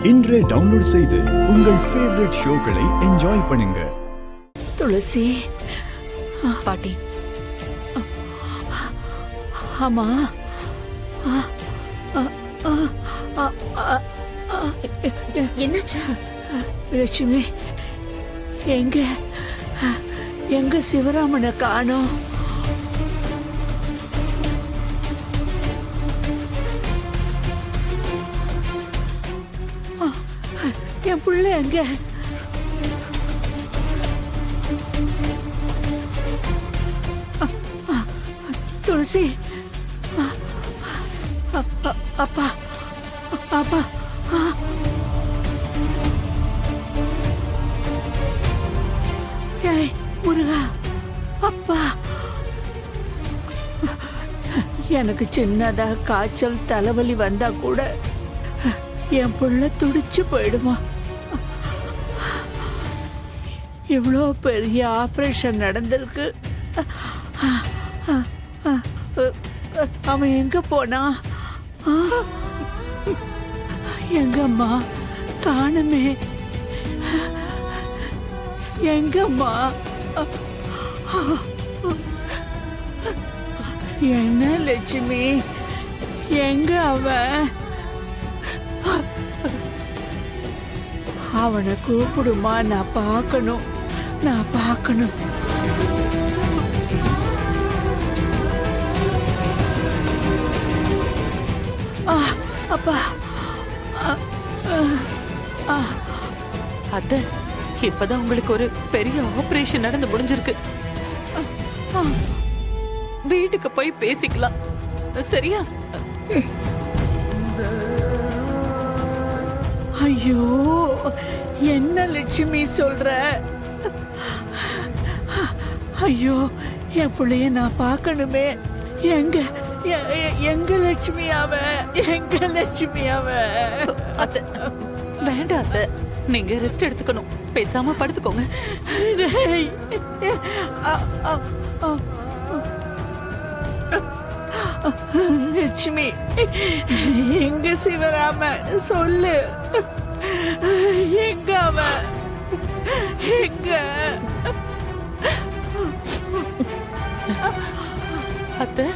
இன்றே டவுன்லோட் செய்து உங்கள் ஃபேவரட் ஷோக்களை என்ஜாய் பண்ணுங்க. துளசி பாட்டி. ஆமா, என்னாச்சு? லட்சுமி, எங்க எங்க சிவராமனை காணோம்? என் பிள்ளை எங்க? துளசி, அப்பா அப்பா, ஏய் முருகா, அப்பா. எனக்கு சின்னதா காய்ச்சல் தலைவலி வந்தா கூட என் புள்ள துடிச்சு போயிடுமா? இவ்வளோ பெரிய ஆபரேஷன் நடந்திருக்கு. அவன் எங்க போனா? எங்கம்மா காணுமே? எங்கம்மா? என்ன லட்சுமி, எங்க அவன்? அவனை கூப்பிடுமா, நான் பார்க்கணும், நான் பார்க்கணும். அப்பா, அத்தை, இப்பதான் உங்களுக்கு ஒரு பெரிய ஆபரேஷன் நடந்து முடிஞ்சிருக்கு. வீட்டுக்கு போய் பேசிக்கலாம், சரியா? ஐயோ, என்ன லட்சுமி சொல்ற? ஐயோ, என் பிள்ளைய நான் பார்க்கணுமே. எங்க எங்க லட்சுமி அவ? எங்க லட்சுமி அவ? அத்தை, வேண்டாம் அத்தை, நீங்க ரெஸ்ட் எடுத்துக்கணும். பேசாம படுத்துக்கோங்க. லட்சுமி, எங்க சிவராம? சொல்லு, எங்க அவ? எங்க? அத்தை,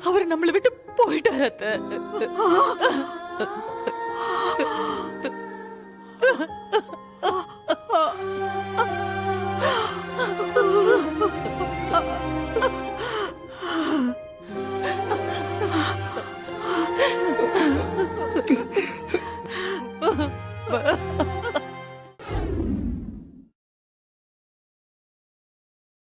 அவரு நம்மளை விட்டு போயிட்டாரு அத்தை.